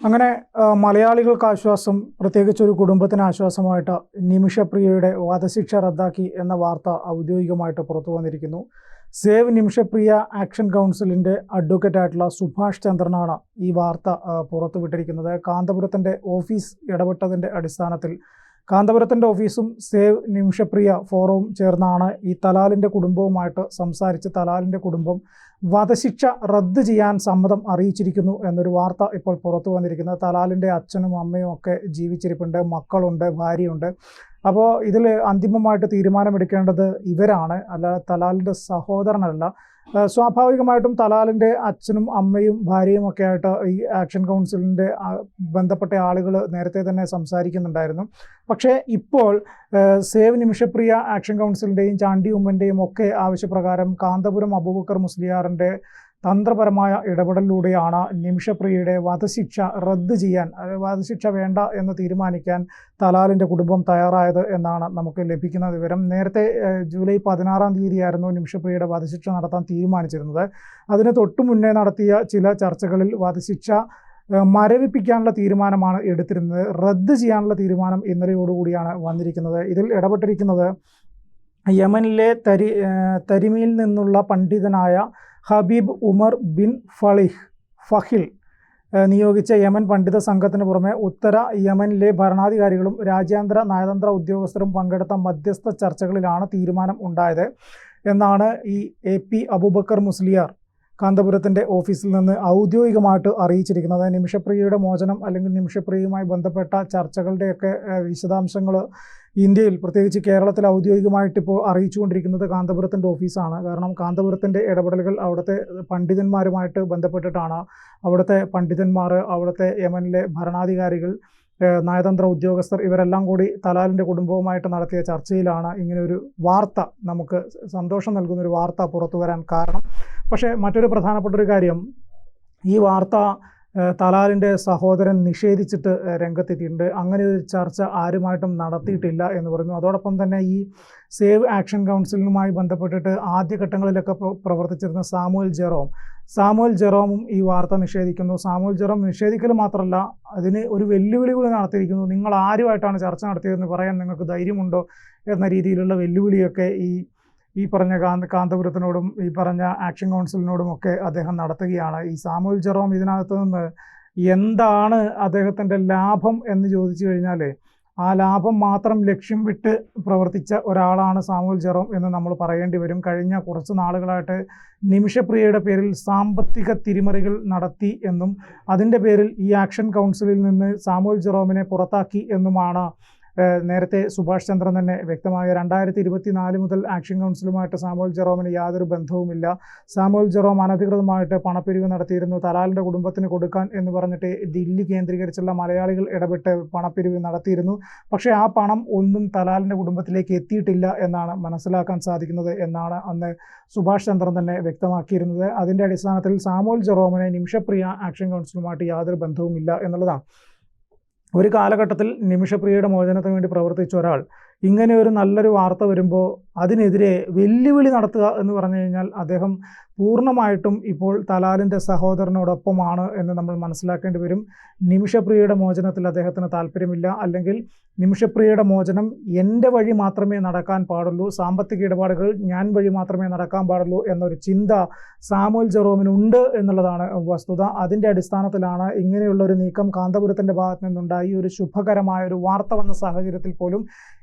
അങ്ങനെ മലയാളികൾക്ക് ആശ്വാസം, പ്രത്യേകിച്ച് ഒരു കുടുംബത്തിന് ആശ്വാസമായിട്ട് നിമിഷപ്രിയയുടെ വധശിക്ഷ റദ്ദാക്കി എന്ന വാർത്ത ഔദ്യോഗികമായിട്ട് പുറത്തു വന്നിരിക്കുന്നു. സേവ് നിമിഷപ്രിയ ആക്ഷൻ കൗൺസിലിൻ്റെ അഡ്വക്കേറ്റായിട്ടുള്ള സുഭാഷ് ചന്ദ്രനാണ് ഈ വാർത്ത പുറത്തുവിട്ടിരിക്കുന്നത്. കാന്തപുരത്തിൻ്റെ ഓഫീസ് ഇടപെട്ടതിൻ്റെ അടിസ്ഥാനത്തിൽ കാന്തപുരത്തിൻ്റെ ഓഫീസും സേവ് നിമിഷപ്രിയ ഫോറവും ചേർന്നാണ് ഈ തലാലിൻ്റെ കുടുംബവുമായിട്ട് സംസാരിച്ച് തലാലിൻ്റെ കുടുംബം വധശിക്ഷ റദ്ദ് ചെയ്യാൻ സമ്മതം അറിയിച്ചിരിക്കുന്നു എന്നൊരു വാർത്ത ഇപ്പോൾ പുറത്തു വന്നിരിക്കുന്നത്. തലാലിൻ്റെ അച്ഛനും അമ്മയും ഒക്കെ ജീവിച്ചിരിപ്പുണ്ട്, മക്കളുണ്ട്, ഭാര്യയുണ്ട്. അപ്പോൾ ഇതിൽ അന്തിമമായിട്ട് തീരുമാനമെടുക്കേണ്ടത് ഇവരാണ്, അല്ലാതെ തലാലിൻ്റെ സഹോദരനല്ല. സ്വാഭാവികമായിട്ടും തലാലിൻ്റെ അച്ഛനും അമ്മയും ഭാര്യയും ഒക്കെ ആയിട്ട് ഈ ആക്ഷൻ കൗൺസിലിൻ്റെ ബന്ധപ്പെട്ട ആളുകൾ നേരത്തെ തന്നെ സംസാരിക്കുന്നുണ്ടായിരുന്നു. പക്ഷേ ഇപ്പോൾ സേവ് നിമിഷപ്രിയ ആക്ഷൻ കൗൺസിലിൻ്റെയും ചാണ്ടി ഉമ്മൻ്റെയും ഒക്കെ ആവശ്യപ്രകാരം കാന്തപുരം അബൂബക്കർ മുസ്ലിയാറിൻ്റെ തന്ത്രപരമായ ഇടപെടലിലൂടെയാണ് നിമിഷപ്രിയയുടെ വധശിക്ഷ റദ്ദ് ചെയ്യാൻ, വധശിക്ഷ വേണ്ട എന്ന് തീരുമാനിക്കാൻ തലാലിൻ്റെ കുടുംബം തയ്യാറായത് എന്നാണ് നമുക്ക് ലഭിക്കുന്ന വിവരം. നേരത്തെ ജൂലൈ 16-ാം തീയതിയായിരുന്നു നിമിഷപ്രിയയുടെ വധശിക്ഷ നടത്താൻ തീരുമാനിച്ചിരുന്നത്. അതിന് തൊട്ടു മുന്നേ നടത്തിയ ചില ചർച്ചകളിൽ വധശിക്ഷ മരവിപ്പിക്കാനുള്ള തീരുമാനമാണ് എടുത്തിരുന്നത്. റദ്ദ് ചെയ്യാനുള്ള തീരുമാനം ഇന്നലെയോടുകൂടിയാണ് വന്നിരിക്കുന്നത്. ഇതിൽ ഇടപെട്ടിരിക്കുന്നത് യമനിലെ തരിമിയിൽ നിന്നുള്ള പണ്ഡിതനായ ഹബീബ് ഉമർ ബിൻ ഫഹിൽ നിയോഗിച്ച യമൻ പണ്ഡിത സംഘത്തിന് പുറമെ ഉത്തര യമനിലെ ഭരണാധികാരികളും രാജ്യാന്തര നയതന്ത്ര ഉദ്യോഗസ്ഥരും പങ്കെടുത്ത മധ്യസ്ഥ ചർച്ചകളിലാണ് തീരുമാനം ഉണ്ടായത് എന്നാണ് ഈ AP അബൂബക്കർ മുസ്ലിയാർ കാന്തപുരത്തിൻ്റെ ഓഫീസിൽ നിന്ന് ഔദ്യോഗികമായിട്ട് അറിയിച്ചിരിക്കുന്നത്. നിമിഷപ്രിയയുടെ മോചനം അല്ലെങ്കിൽ നിമിഷപ്രിയയുമായി ബന്ധപ്പെട്ട ചർച്ചകളുടെയൊക്കെ വിശദാംശങ്ങൾ ഇന്ത്യയിൽ, പ്രത്യേകിച്ച് കേരളത്തിൽ ഔദ്യോഗികമായിട്ട് ഇപ്പോൾ അറിയിച്ചുകൊണ്ടിരിക്കുന്നത് കാന്തപുരത്തിൻ്റെ ഓഫീസാണ്. കാരണം കാന്തപുരത്തിൻ്റെ ഇടപെടലുകൾ അവിടുത്തെ പണ്ഡിതന്മാരുമായിട്ട് ബന്ധപ്പെട്ടിട്ടാണ്. അവിടുത്തെ പണ്ഡിതന്മാർ, അവിടുത്തെ യമനിലെ ഭരണാധികാരികൾ, നയതന്ത്ര ഉദ്യോഗസ്ഥർ ഇവരെല്ലാം കൂടി തലാലിൻ്റെ കുടുംബവുമായിട്ട് നടത്തിയ ചർച്ചയിലാണ് ഇങ്ങനെ ഒരു വാർത്ത, നമുക്ക് സന്തോഷം നൽകുന്നൊരു വാർത്ത പുറത്തു വരാൻ കാരണം. പക്ഷേ മറ്റൊരു പ്രധാനപ്പെട്ട ഒരു കാര്യം, ഈ വാർത്ത തലാലിൻ്റെ സഹോദരൻ നിഷേധിച്ചിട്ട് രംഗത്തെത്തിയിട്ടുണ്ട്. അങ്ങനെ ഒരു ചർച്ച ആരുമായിട്ടും നടത്തിയിട്ടില്ല എന്ന് പറഞ്ഞു. അതോടൊപ്പം തന്നെ ഈ സേവ് ആക്ഷൻ കൗൺസിലുമായി ബന്ധപ്പെട്ടിട്ട് ആദ്യഘട്ടങ്ങളിലൊക്കെ പ്രവർത്തിച്ചിരുന്ന സാമുവൽ ജെറോമും ഈ വാർത്ത നിഷേധിക്കുന്നു. സാമുവൽ ജെറോം നിഷേധിക്കൽ മാത്രമല്ല, അതിന് ഒരു വെല്ലുവിളി കൂടി നടത്തിയിരിക്കുന്നു. നിങ്ങൾ ആരുമായിട്ടാണ് ചർച്ച നടത്തിയതെന്ന് പറയാൻ നിങ്ങൾക്ക് ധൈര്യമുണ്ടോ എന്ന രീതിയിലുള്ള വെല്ലുവിളിയൊക്കെ ഈ പറഞ്ഞ കാന്തപുരത്തിനോടും ഈ പറഞ്ഞ ആക്ഷൻ കൗൺസിലിനോടും ഒക്കെ അദ്ദേഹം നടത്തുകയാണ്. ഈ സാമുവൽ ജെറോം ഇതിനകത്ത് നിന്ന് എന്താണ് അദ്ദേഹത്തിൻ്റെ ലാഭം എന്ന് ചോദിച്ചു കഴിഞ്ഞാൽ, ആ ലാഭം മാത്രം ലക്ഷ്യം വിട്ട് പ്രവർത്തിച്ച ഒരാളാണ് സാമുവൽ ജെറോം എന്ന് നമ്മൾ പറയേണ്ടി വരും. കഴിഞ്ഞ കുറച്ച് നാളുകളായിട്ട് നിമിഷപ്രിയയുടെ പേരിൽ സാമ്പത്തിക തിരിമറികൾ നടത്തി എന്നും അതിൻ്റെ പേരിൽ ഈ ആക്ഷൻ കൗൺസിലിൽ നിന്ന് സാമുവൽ ജെറോമിനെ പുറത്താക്കി എന്നുമാണ് നേരത്തെ സുഭാഷ് ചന്ദ്രൻ തന്നെ വ്യക്തമായ. 2024 മുതൽ ആക്ഷൻ കൗൺസിലുമായിട്ട് സാമുവൽ ജെറോമിന് യാതൊരു ബന്ധവുമില്ല. സാമുവൽ ജെറോം അനധികൃതമായിട്ട് പണപ്പിരിവ് നടത്തിയിരുന്നു. തലാലിൻ്റെ കുടുംബത്തിന് കൊടുക്കാൻ എന്ന് പറഞ്ഞിട്ട് ദില്ലി കേന്ദ്രീകരിച്ചുള്ള മലയാളികൾ ഇടപെട്ട് പണപ്പിരിവ് നടത്തിയിരുന്നു. പക്ഷേ ആ പണം ഒന്നും തലാലിൻ്റെ കുടുംബത്തിലേക്ക് എത്തിയിട്ടില്ല എന്നാണ് മനസ്സിലാക്കാൻ സാധിക്കുന്നത് എന്നാണ് അന്ന് സുഭാഷ് ചന്ദ്രൻ തന്നെ വ്യക്തമാക്കിയിരുന്നത്. അതിൻ്റെ അടിസ്ഥാനത്തിൽ സാമുവൽ ജെറോമിനെ നിമിഷപ്രിയ ആക്ഷൻ കൗൺസിലുമായിട്ട് യാതൊരു ബന്ധവുമില്ല എന്നുള്ളതാണ്. ഒരു കാലഘട്ടത്തിൽ നിമിഷപ്രിയയുടെ മോചനത്തിന് വേണ്ടി പ്രവർത്തിച്ച ഒരാൾ ഇങ്ങനെ ഒരു നല്ലൊരു വാർത്ത വരുമ്പോൾ അതിനെതിരെ വെല്ലുവിളി നടത്തുക എന്ന് പറഞ്ഞു കഴിഞ്ഞാൽ അദ്ദേഹം പൂർണ്ണമായിട്ടും ഇപ്പോൾ തലാലിൻ്റെ സഹോദരനോടൊപ്പമാണ് എന്ന് നമ്മൾ മനസ്സിലാക്കേണ്ടി വരും. നിമിഷപ്രിയയുടെ മോചനത്തിൽ അദ്ദേഹത്തിന് താല്പര്യമില്ല, അല്ലെങ്കിൽ നിമിഷപ്രിയയുടെ മോചനം എൻ്റെ വഴി മാത്രമേ നടക്കാൻ പാടുള്ളൂ, സാമ്പത്തിക ഇടപാടുകൾ ഞാൻ വഴി മാത്രമേ നടക്കാൻ പാടുള്ളൂ എന്നൊരു ചിന്ത സാമുവൽ ജെറോമിനുണ്ട് എന്നുള്ളതാണ് വസ്തുത. അതിൻ്റെ അടിസ്ഥാനത്തിലാണ് ഇങ്ങനെയുള്ളൊരു നീക്കം കാന്തപുരത്തിൻ്റെ ഭാഗത്ത് നിന്നുണ്ടായി. ഒരു ശുഭകരമായ ഒരു വാർത്ത വന്ന സാഹചര്യത്തിൽ പോലും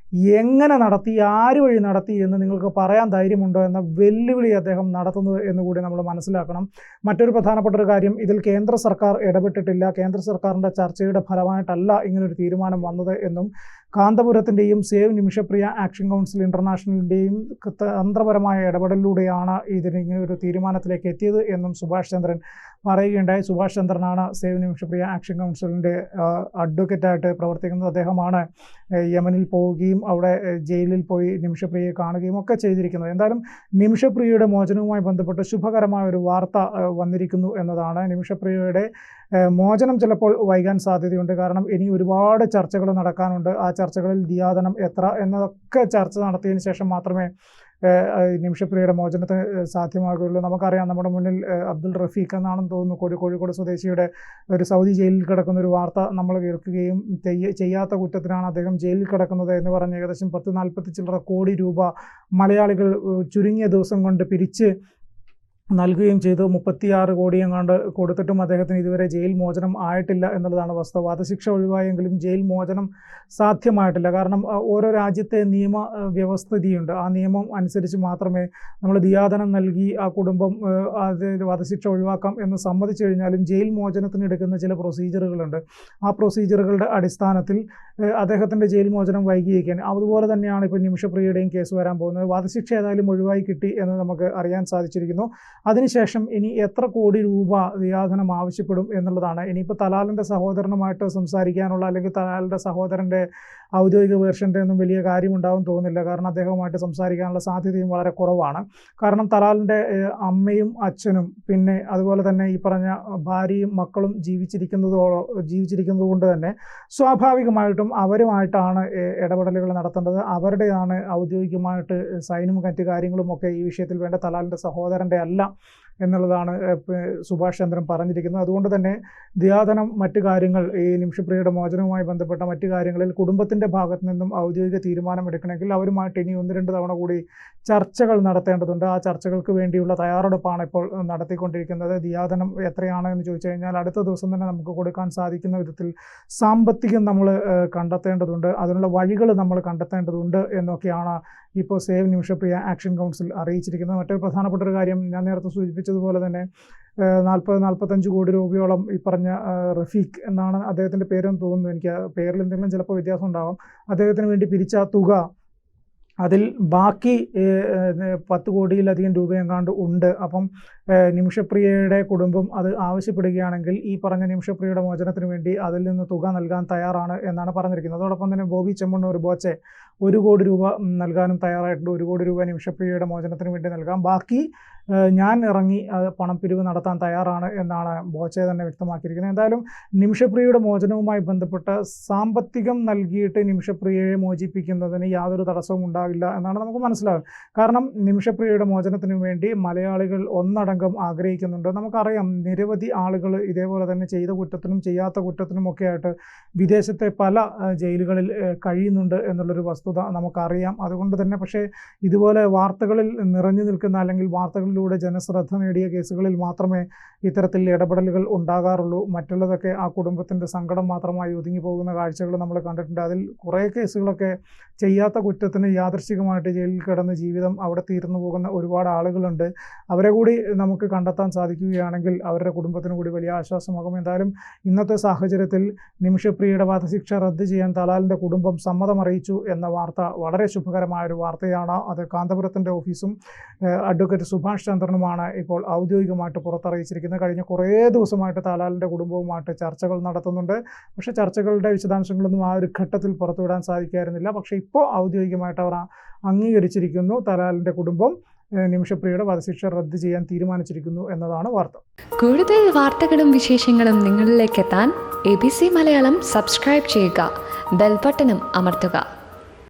എങ്ങനെ നടത്തി, ആര് വഴി നടത്തി എന്ന് നിങ്ങൾക്ക് പറയാൻ ധൈര്യമുണ്ടോ എന്ന വെല്ലുവിളി അദ്ദേഹം നടത്തുന്നത് എന്നുകൂടി നമ്മൾ മനസ്സിലാക്കണം. മറ്റൊരു പ്രധാനപ്പെട്ട ഒരു കാര്യം, ഇതിൽ കേന്ദ്ര സർക്കാർ ഇടപെട്ടിട്ടില്ല. കേന്ദ്ര സർക്കാരിൻ്റെ ചർച്ചയുടെ ഫലമായിട്ടല്ല ഇങ്ങനൊരു തീരുമാനം വന്നത് എന്നും കാന്തപുരത്തിൻ്റെയും സേവ് നിമിഷപ്രിയ ആക്ഷൻ കൗൺസിൽ ഇൻ്റർനാഷണലിൻ്റെയും തന്ത്രപരമായ ഇടപെടലിലൂടെയാണ് ഇങ്ങനെ ഒരു തീരുമാനത്തിലേക്ക് എത്തിയത് എന്നും സുഭാഷ് ചന്ദ്രൻ പറയുകയുണ്ടായി. സുഭാഷ് ചന്ദ്രനാണ് സേവ് നിമിഷപ്രിയ ആക്ഷൻ കൗൺസിലിൻ്റെ അഡ്വക്കേറ്റായിട്ട് പ്രവർത്തിക്കുന്നത്. അദ്ദേഹമാണ് യമനിൽ പോവുകയും അവിടെ ജയിലിൽ പോയി നിമിഷപ്രിയയെ കാണുകയും ഒക്കെ ചെയ്തിരിക്കുന്നത്. എന്തായാലും നിമിഷപ്രിയയുടെ മോചനവുമായി ബന്ധപ്പെട്ട് ശുഭകരമായ ഒരു വാർത്ത വന്നിരിക്കുന്നു എന്നതാണ്. നിമിഷപ്രിയയുടെ മോചനം ചിലപ്പോൾ വൈകാൻ സാധ്യതയുണ്ട്. കാരണം ഇനി ഒരുപാട് ചർച്ചകൾ നടക്കാനുണ്ട്. ആ ചർച്ചകളിൽ ദിയാദനം എത്ര എന്നതൊക്കെ ചർച്ച നടത്തിയതിന് ശേഷം മാത്രമേ നിമിഷപ്രിയയുടെ മോചനത്തിന് സാധ്യമാകുകയുള്ളൂ. നമുക്കറിയാം, നമ്മുടെ മുന്നിൽ അബ്ദുൾ റഫീഖ് എന്നാണെന്ന് തോന്നുന്നു, കോഴിക്കോട് സ്വദേശിയുടെ ഒരു സൗദി ജയിലിൽ കിടക്കുന്ന ഒരു വാർത്ത നമ്മൾ കേൾക്കുകയും ചെയ്യാത്ത കുറ്റത്തിനാണ് അദ്ദേഹം ജയിലിൽ കിടക്കുന്നത് എന്ന് പറഞ്ഞ് ഏകദേശം 40 ചില്ലറ കോടി രൂപ മലയാളികൾ ചുരുങ്ങിയ ദിവസം കൊണ്ട് പിരിച്ച് നൽകുകയും ചെയ്തു. 36 കോടി എങ്ങാണ്ട് കൊടുത്തിട്ടും അദ്ദേഹത്തിന് ഇതുവരെ ജയിൽ മോചനം ആയിട്ടില്ല എന്നുള്ളതാണ് വസ്തുത. വധശിക്ഷ ഒഴിവായെങ്കിലും ജയിൽ മോചനം സാധ്യമായിട്ടില്ല. കാരണം ഓരോ രാജ്യത്തെ നിയമ വ്യവസ്ഥിതിയുണ്ട്. ആ നിയമം അനുസരിച്ച് മാത്രമേ നമ്മൾ ദിയാദനം നൽകി ആ കുടുംബം വധശിക്ഷ ഒഴിവാക്കാം എന്ന് സമ്മതിച്ചു കഴിഞ്ഞാലും ജയിൽ മോചനത്തിന് എടുക്കുന്ന ചില പ്രൊസീജിയറുകളുണ്ട്. ആ പ്രൊസീജിയറുകളുടെ അടിസ്ഥാനത്തിൽ അദ്ദേഹത്തിൻ്റെ ജയിൽ മോചനം വൈകിയിരിക്കാൻ. അതുപോലെ തന്നെയാണ് ഇപ്പോൾ നിമിഷപ്രിയയുടെയും കേസ് വരാൻ പോകുന്നത്. വധശിക്ഷ ഏതായാലും ഒഴിവായി കിട്ടി എന്ന് നമുക്ക് അറിയാൻ സാധിച്ചിരിക്കുന്നു. അതിനുശേഷം ഇനി എത്ര കോടി രൂപ ദിയാദനം ആവശ്യപ്പെടും എന്നുള്ളതാണ്. ഇനിയിപ്പോൾ തലാലിൻ്റെ സഹോദരനുമായിട്ട് സംസാരിക്കാനുള്ള, അല്ലെങ്കിൽ തലാലിൻ്റെ സഹോദരൻ്റെ ഔദ്യോഗിക വേർഷൻ്റെ ഒന്നും വലിയ കാര്യമുണ്ടാവും തോന്നുന്നില്ല. കാരണം അദ്ദേഹവുമായിട്ട് സംസാരിക്കാനുള്ള സാധ്യതയും വളരെ കുറവാണ്. കാരണം തലാലിൻ്റെ അമ്മയും അച്ഛനും പിന്നെ അതുപോലെ തന്നെ ഈ പറഞ്ഞ ഭാര്യയും മക്കളും ജീവിച്ചിരിക്കുന്നത് കൊണ്ട് തന്നെ സ്വാഭാവികമായിട്ടും അവരുമായിട്ടാണ് ഇടപെടലുകൾ നടത്തേണ്ടത്. അവരുടെയാണ് ഔദ്യോഗികമായിട്ട് സൈനും മറ്റു കാര്യങ്ങളും ഒക്കെ ഈ വിഷയത്തിൽ വേണ്ട. തലാലിൻ്റെ സഹോദരൻ്റെ അല്ല എന്നുള്ളതാണ് സുഭാഷ് ചന്ദ്രൻ പറഞ്ഞിരിക്കുന്നത്. അതുകൊണ്ട് തന്നെ ദിയാദനം, മറ്റു കാര്യങ്ങൾ, ഈ നിമിഷപ്രിയയുടെ മോചനവുമായി ബന്ധപ്പെട്ട മറ്റു കാര്യങ്ങളിൽ കുടുംബത്തിൻ്റെ ഭാഗത്തു നിന്നും ഔദ്യോഗിക തീരുമാനമെടുക്കണമെങ്കിൽ അവരുമായിട്ട് ഇനി 1-2 തവണ കൂടി ചർച്ചകൾ നടത്തേണ്ടതുണ്ട്. ആ ചർച്ചകൾക്ക് വേണ്ടിയുള്ള തയ്യാറെടുപ്പാണ് ഇപ്പോൾ നടത്തിക്കൊണ്ടിരിക്കുന്നത്. ദിയാദനം എത്രയാണ് എന്ന് ചോദിച്ചു കഴിഞ്ഞാൽ അടുത്ത ദിവസം തന്നെ നമുക്ക് കൊടുക്കാൻ സാധിക്കുന്ന വിധത്തിൽ സാമ്പത്തികം നമ്മൾ കണ്ടെത്തേണ്ടതുണ്ട്. അതിനുള്ള വഴികൾ നമ്മൾ കണ്ടെത്തേണ്ടതുണ്ട് എന്നൊക്കെയാണ് ഇപ്പോൾ സേവ് നിമിഷപ്രിയ ആക്ഷൻ കൗൺസിൽ അറിയിച്ചിരിക്കുന്നത്. മറ്റൊരു പ്രധാനപ്പെട്ട ഒരു കാര്യം, ഞാൻ നേരത്തെ സൂചിപ്പിച്ചതുപോലെ തന്നെ 40-45 കോടി രൂപയോളം ഈ പറഞ്ഞ റഫീഖ് എന്നാണ് അദ്ദേഹത്തിൻ്റെ പേരെന്ന് തോന്നുന്നു, എനിക്ക് പേരിൽ എന്തെങ്കിലും ചിലപ്പോൾ വ്യത്യാസം ഉണ്ടാവാം, അദ്ദേഹത്തിന് വേണ്ടി പിരിച്ച തുക, അതിൽ ബാക്കി 10 കോടിയിലധികം രൂപയെങ്ങാണ്ട് ഉണ്ട്. അപ്പം നിമിഷപ്രിയയുടെ കുടുംബം അത് ആവശ്യപ്പെടുകയാണെങ്കിൽ ഈ പറഞ്ഞ നിമിഷപ്രിയയുടെ മോചനത്തിന് വേണ്ടി അതിൽ നിന്ന് തുക നൽകാൻ തയ്യാറാണ് എന്നാണ് പറഞ്ഞിരിക്കുന്നത്. അതോടൊപ്പം തന്നെ ബോബി ചെമ്മണ്ണൂർ ബോച്ചെ 1 കോടി രൂപ നൽകാനും തയ്യാറായിട്ടുണ്ട്. 1 കോടി രൂപ നിമിഷപ്രിയയുടെ മോചനത്തിന് വേണ്ടി നൽകാം. ബാക്കി ഞാൻ ഇറങ്ങി പണം പിരിവ് നടത്താൻ തയ്യാറാണ് എന്നാണ് ബോച്ചെ തന്നെ വ്യക്തമാക്കിയിരിക്കുന്നത്. എന്തായാലും നിമിഷപ്രിയയുടെ മോചനവുമായി ബന്ധപ്പെട്ട് സാമ്പത്തികം നൽകിയിട്ട് നിമിഷപ്രിയയെ മോചിപ്പിക്കുന്നതിന് യാതൊരു തടസ്സവും ഉണ്ടാവില്ല എന്നാണ് നമുക്ക് മനസ്സിലാകുന്നത്. കാരണം നിമിഷപ്രിയയുടെ മോചനത്തിന് വേണ്ടി മലയാളികൾ ഒന്നടങ്കം ആഗ്രഹിക്കുന്നുണ്ട്. നമുക്കറിയാം, നിരവധി ആളുകൾ ഇതേപോലെ തന്നെ ചെയ്ത കുറ്റത്തിനും ചെയ്യാത്ത കുറ്റത്തിനും ഒക്കെ ആയിട്ട് വിദേശത്തെ പല ജയിലുകളിൽ കഴിയുന്നുണ്ട് എന്നുള്ളൊരു വസ്തുത നമുക്കറിയാം. അതുകൊണ്ട് തന്നെ പക്ഷേ ഇതുപോലെ വാർത്തകളിൽ നിറഞ്ഞു നിൽക്കുന്ന, അല്ലെങ്കിൽ വാർത്തകളിലൂടെ ജനശ്രദ്ധ നേടിയ കേസുകളിൽ മാത്രമേ ഇത്തരത്തിൽ ഇടപെടലുകൾ ഉണ്ടാകാറുള്ളൂ. മറ്റുള്ളതൊക്കെ ആ കുടുംബത്തിൻ്റെ സങ്കടം മാത്രമായി ഒതുങ്ങി പോകുന്ന കാഴ്ചകൾ നമ്മൾ കണ്ടിട്ടുണ്ട്. അതിൽ കുറേ കേസുകളൊക്കെ ചെയ്യാത്ത കുറ്റത്തിന് യാദൃശ്ചികമായിട്ട് ജയിലിൽ കിടന്ന് ജീവിതം അവിടെ തീർന്നു പോകുന്ന ഒരുപാട് ആളുകളുണ്ട്. അവരെ കൂടി നമുക്ക് കണ്ടെത്താൻ സാധിക്കുകയാണെങ്കിൽ അവരുടെ കുടുംബത്തിന് കൂടി വലിയ ആശ്വാസമാകും. എന്തായാലും ഇന്നത്തെ സാഹചര്യത്തിൽ നിമിഷപ്രിയയുടെ വധശിക്ഷ റദ്ദ് ചെയ്യാൻ തലാലിൻ്റെ കുടുംബം സമ്മതം അറിയിച്ചു എന്ന വാർത്ത വളരെ ശുഭകരമായൊരു വാർത്തയാണ്. അത് കാന്തപുരത്തിൻ്റെ ഓഫീസും അഡ്വക്കേറ്റ് സുഭാഷ് ചന്ദ്രനുമാണ് ഇപ്പോൾ ഔദ്യോഗികമായിട്ട് പുറത്തറിയിച്ചിരിക്കുന്നത്. കഴിഞ്ഞ കുറേ ദിവസമായിട്ട് തലാലിൻ്റെ കുടുംബവുമായിട്ട് ചർച്ചകൾ നടത്തുന്നുണ്ട്. പക്ഷേ ചർച്ചകളുടെ വിശദാംശങ്ങളൊന്നും ആ ഒരു ഘട്ടത്തിൽ പുറത്തുവിടാൻ സാധിക്കായിരുന്നില്ല. പക്ഷേ ഇപ്പോൾ ഔദ്യോഗികമായിട്ട് അവർ അംഗീകരിച്ചിരിക്കുന്നു. തലാലിൻ്റെ കുടുംബം നിമിഷപ്രിയയുടെ വധശിക്ഷ റദ്ദ് ചെയ്യാൻ തീരുമാനിച്ചിരിക്കുന്നു എന്നതാണ് വാർത്ത. കൂടുതൽ വാർത്തകളും വിശേഷങ്ങളും നിങ്ങളിലേക്ക് എത്താൻ ABC മലയാളം സബ്സ്ക്രൈബ് ചെയ്യുക, ബെൽ ബട്ടണും അമർത്തുക.